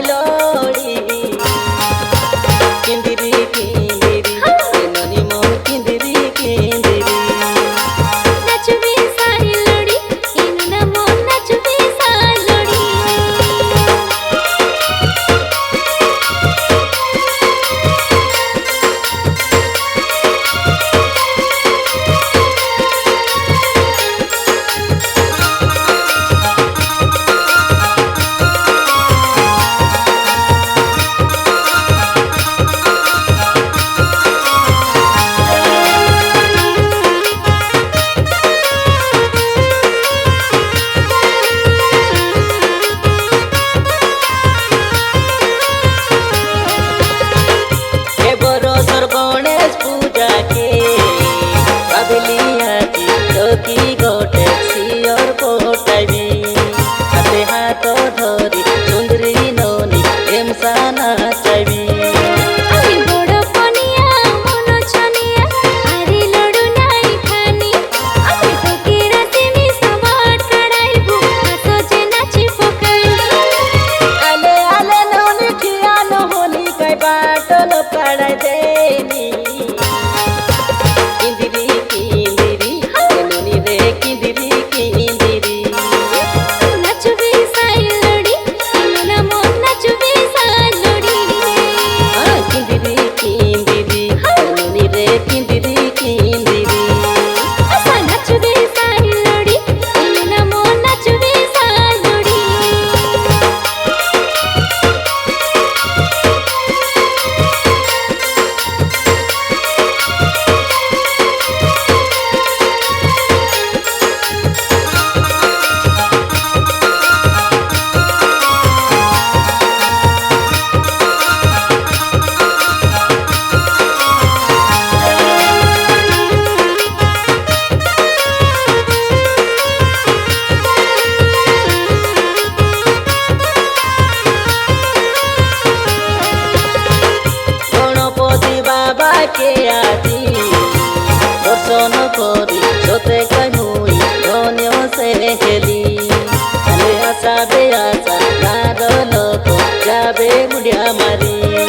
लोड़ी किंदिरी किंदिरी ननी मो किंदिरी किंदिरी नचबे सारी लोड़ी इनु न मो नचबे सारी लोड़ी गणेश पूजा के बाबलिया की चौकी गोटे सियर पोटाबी हाथे हाथ धरी सुंदरी ननी ढेमसा नाचाबी बाटलो पड़ा देनी किंदिरी किंदिरी ननी रे किंदिरी किंदिरी नचबे सारी लोड़ी इनु न मो नचबे सारी लोड़ी किंदिरी किंदिरी ननी रे किंदिरी किंदिरी असा नचबे सारी लोड़ी इनु न मो नचबे सारी लोड़ी बाबा के आजी दर्शन करी सोते कमुई धन्य से हेली आशा बे आशा तार लोक जाबे मुड़िया मारी।